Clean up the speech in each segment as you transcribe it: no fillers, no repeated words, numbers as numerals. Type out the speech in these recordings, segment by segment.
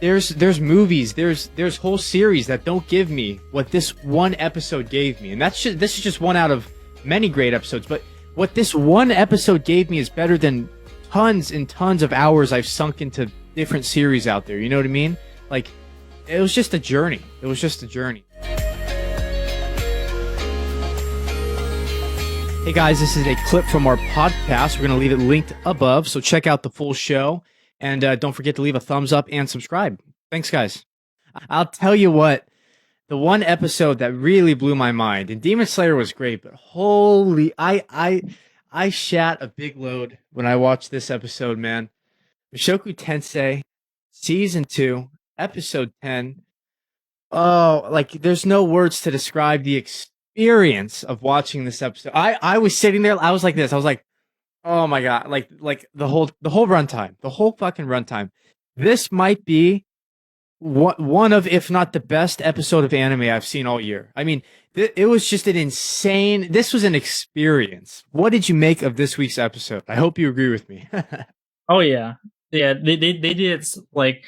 there's movies, there's whole series that don't give me what this one episode gave me, and this is just one out of many great episodes. But what this one episode gave me is better than tons and tons of hours I've sunk into different series out there. You know what I mean? Like, it was just a journey. It was just a journey. Hey guys, this is a clip from our podcast. We're going to leave it linked above, so check out the full show. And don't forget to leave a thumbs up and subscribe. Thanks, guys. I'll tell you what, the one episode that really blew my mind, and Demon Slayer was great, but holy, I shat a big load when I watched this episode, man. Mushoku Tensei, Season 2, Episode 10. Oh, like, there's no words to describe the experience of watching this episode. I was sitting there, I was like this, I was like, oh my god! Like the whole runtime, the whole fucking runtime. This might be one of, if not the best episode of anime I've seen all year. I mean, it was just an insane. This was an experience. What did you make of this week's episode? I hope you agree with me. Oh yeah. They did it like,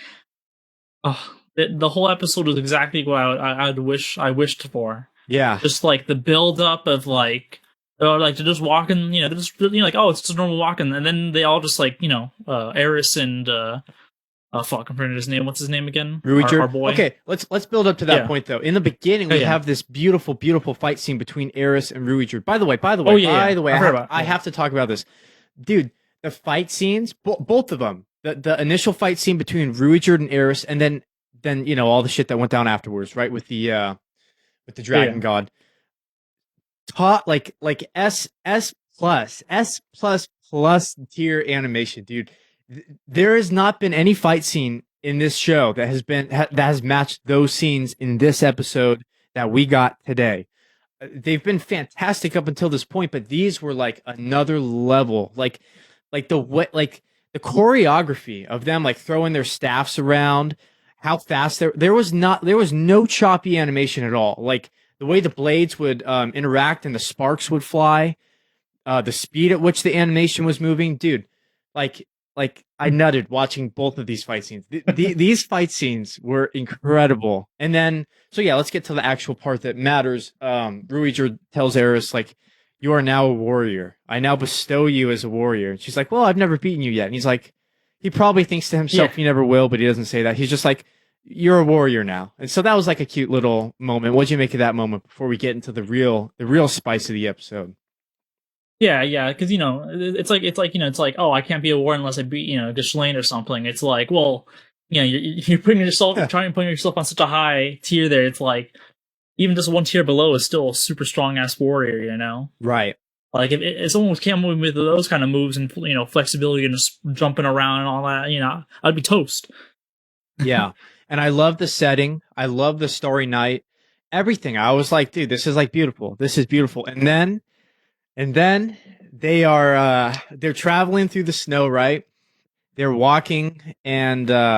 the whole episode was exactly what I wished for. Yeah, just like the build up of like. Like they're just walking, they're just like, oh, it's just normal walking, and then they all just like, Eris and fuck, I'm forgetting his name. What's his name again? Rudy. Our boy. Okay, let's build up to that point though. In the beginning, we have this beautiful fight scene between Eris and Rudy. By the way, I have to talk about this, dude. The fight scenes, both of them. The initial fight scene between Rudy and Eris, and then all the shit that went down afterwards, right? With the dragon god. Taught like S plus tier animation, dude. There has not been any fight scene in this show that has matched those scenes in this episode that we got today. They've been fantastic up until this point, but these were like another level. Like the choreography of them like throwing their staffs around, how fast there was no choppy animation at all. Like the way the blades would interact and the sparks would fly, the speed at which the animation was moving, dude. Like I nutted watching both of these fight scenes. These fight scenes were incredible. And then, so yeah, let's get to the actual part that matters. Ruiger tells Eris, like, you are now a warrior. I now bestow you as a warrior. And she's like, well, I've never beaten you yet. And he's like, he probably thinks to himself he never will, but he doesn't say that. He's just like, you're a warrior now. And so that was like a cute little moment. What'd you make of that moment before we get into the real spice of the episode? Yeah, because it's like oh, I can't be a warrior unless I beat Ghislaine or something. It's like, well, you're putting yourself trying to put yourself on such a high tier there. It's like even just one tier below is still a super strong ass warrior, Right. Like if someone was capable with those kind of moves and flexibility and just jumping around and all that, I'd be toast. Yeah. And I love the setting. I love the story night. Everything. I was like, dude, this is like beautiful. This is beautiful. And then they are they're traveling through the snow, right? They're walking and they're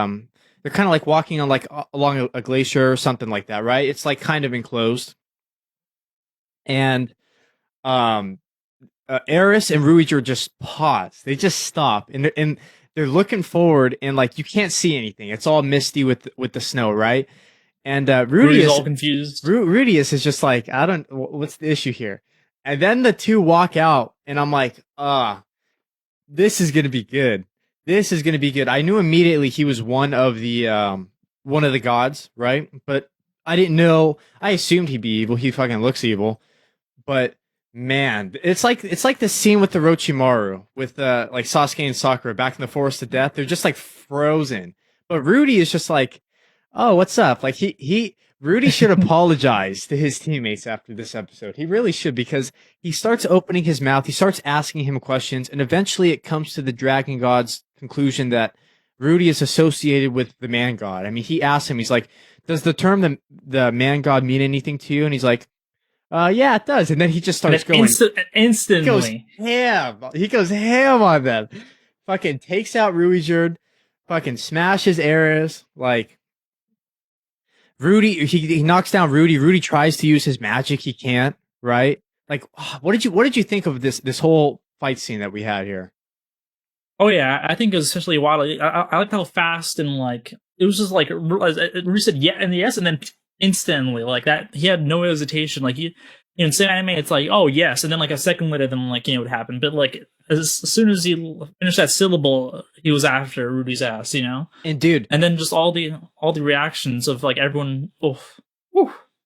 kind of like walking on like along a glacier or something like that, right? It's like kind of enclosed. And Eris and Ruiger just pause. They just stop and they're looking forward, and like you can't see anything. It's all misty with the snow, right? And Rudy is all confused. Rudy is just like, what's the issue here? And then the two walk out, and I'm like, this is gonna be good. This is gonna be good. I knew immediately he was one of the gods, right? But I didn't know. I assumed he'd be evil. He fucking looks evil, but. Man, it's like the scene with the Orochimaru with like Sasuke and Sakura back in the Forest of Death. They're just like frozen. But Rudy is just like, "Oh, what's up?" Like Rudy should apologize to his teammates after this episode. He really should, because he starts opening his mouth, he starts asking him questions, and eventually it comes to the Dragon God's conclusion that Rudy is associated with the Man God. I mean, he asks him, he's like, "Does the term the Man God mean anything to you?" And he's like, yeah, it does. And then he just starts going instantly. He goes ham on them. Fucking takes out Ruiger, fucking smashes Eris. Like Rudy, he knocks down Rudy. Rudy tries to use his magic. He can't. Right? Like, what did you think of this whole fight scene that we had here? Oh yeah, I think it was essentially wild. I liked how fast and like it was just like Rudy said yeah and yes, and then instantly like that he had no hesitation. Like in some anime, it's like oh yes, and then like a second later, then like it would happen. But like as soon as he finished that syllable, he was after Rudy's ass, And dude, and then just all the reactions of like everyone. Oof.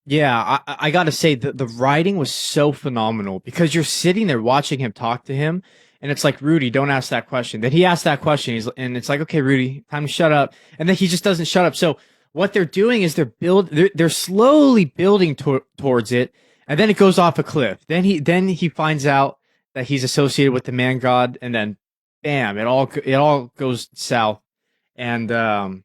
Yeah, I gotta say the writing was so phenomenal because you're sitting there watching him talk to him, and it's like Rudy, don't ask that question. Then he asked that question, and it's like, okay, Rudy, time to shut up, and then he just doesn't shut up. So what they're doing is they're slowly building towards it, and then it goes off a cliff. Then he finds out that he's associated with the man god, and then bam, it all goes south, and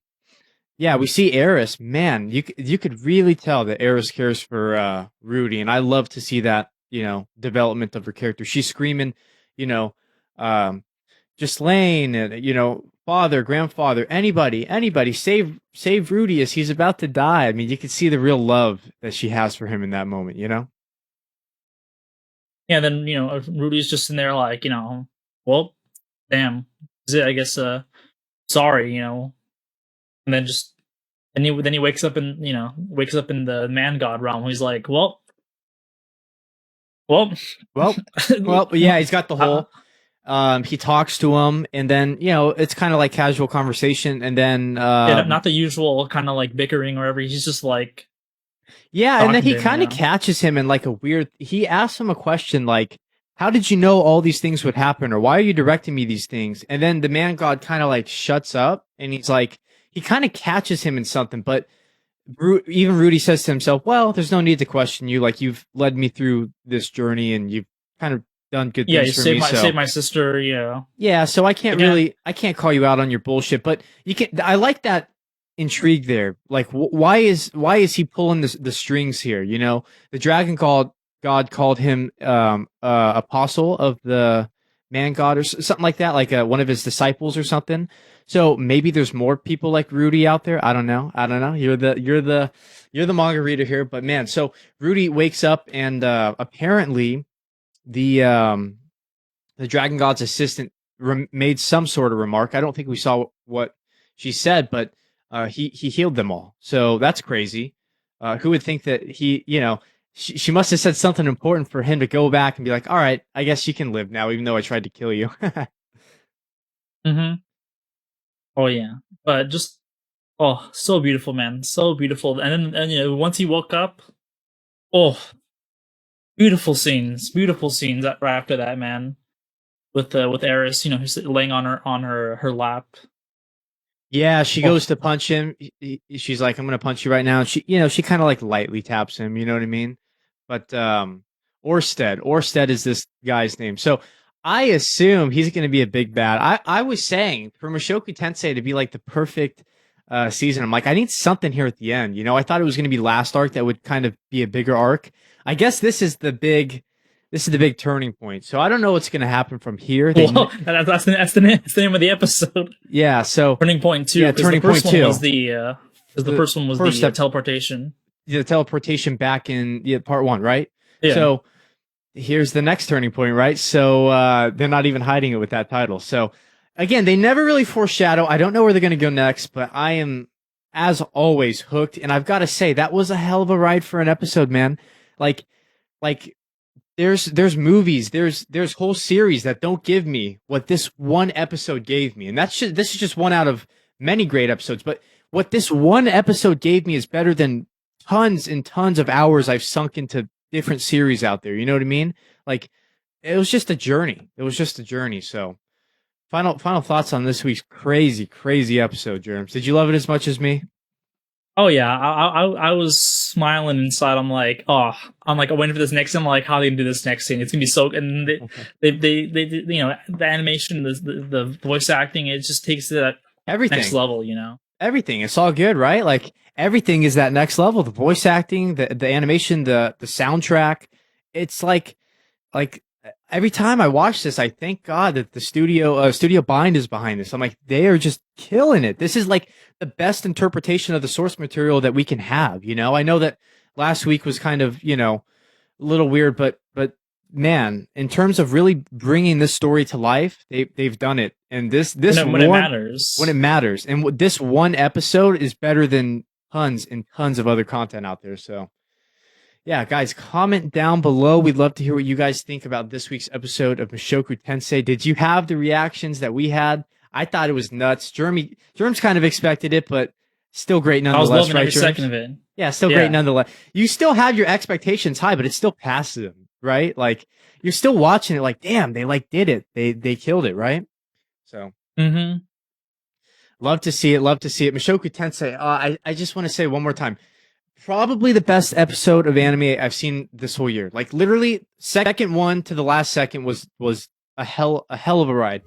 yeah, we see Eris. Man, you could really tell that Eris cares for Rudy, and I love to see that development of her character. She's screaming, you know, um, just Lane, and father, grandfather, anybody, save Rudy as he's about to die. I mean, you can see the real love that she has for him in that moment. Yeah, then Rudy's just in there like well, damn, is it? I guess sorry, and then just and then he wakes up in the man god realm. He's like, well, yeah, he's got the whole. He talks to him, and then it's kind of like casual conversation, and then not the usual kind of like bickering or whatever. He's just like, yeah, and then he kind of catches him in like a weird. He asks him a question like, "How did you know all these things would happen, or why are you directing me these things?" And then the man god kind of like shuts up, and he's like, he kind of catches him in something, but even Rudy says to himself, "Well, there's no need to question you. Like you've led me through this journey, and you've kind of done good things for me. Yeah, you saved my sister. Yeah, yeah. So I can't call you out on your bullshit, but you can. I like that intrigue there. Like, why is he pulling the strings here? The dragon god called him apostle of the man god or something like that, like one of his disciples or something. So maybe there's more people like Rudy out there. I don't know. You're the manga reader here, but man, so Rudy wakes up and apparently the dragon god's assistant made some sort of remark. I don't think we saw what she said, but he healed them all. So that's crazy. Who would think that she must have said something important for him to go back and be like, all right, I guess you can live now, even though I tried to kill you. Mm-hmm. Oh yeah, but just so beautiful, man, so beautiful. And then once he woke up, beautiful scenes right after that, man. With Eris, who's laying on her lap. Yeah, she goes to punch him. She's like, "I'm gonna punch you right now." And she kind of like lightly taps him. You know what I mean? But Orsted is this guy's name. So I assume he's going to be a big bad. I was saying for Mushoku Tensei to be like the perfect season, I'm like, I need something here at the end. I thought it was going to be last arc that would kind of be a bigger arc. I guess this is the big turning point. So I don't know what's going to happen from here. That's the name of the episode. Yeah. So turning point 2. Yeah, turning point 2 was the first one was the teleportation. The teleportation back in part 1, right? Yeah. So here's the next turning point, right? So they're not even hiding it with that title. So again, they never really foreshadow. I don't know where they're going to go next, but I am, as always, hooked. And I've got to say, that was a hell of a ride for an episode, man. Like there's movies, there's whole series that don't give me what this one episode gave me. And this is just one out of many great episodes. But what this one episode gave me is better than tons and tons of hours I've sunk into different series out there. You know what I mean? Like, it was just a journey. So final thoughts on this week's crazy episode, Germs. Did you love it as much as me? Oh yeah, I was smiling inside. I'm like waiting for this next scene. I'm like, how are they gonna do this next scene? It's gonna be so. And they the animation, the voice acting, it just takes to that next level. Everything. It's all good, right? Like everything is that next level. The voice acting, the animation, the soundtrack. It's like every time I watch this, I thank God that the Studio Bind is behind this. I'm like, they are just killing it. This is like the best interpretation of the source material that we can have. I know that last week was kind of, a little weird, but man, in terms of really bringing this story to life, they've done it. And this when it matters, when it matters, and this one episode is better than tons and tons of other content out there. So, yeah, guys, comment down below. We'd love to hear what you guys think about this week's episode of Mushoku Tensei. Did you have the reactions that we had? I thought it was nuts. Germ's kind of expected it, but still great nonetheless. I was loving right, every Germs? second of it. Yeah, still great nonetheless. You still have your expectations high, but it's still past them, right? Like you're still watching it, like, damn, they like did it. They killed it, right? So, love to see it. Love to see it. Mushoku Tensei. I just want to say one more time. Probably the best episode of anime I've seen this whole year. Like literally, second one to the last second was a hell of a ride.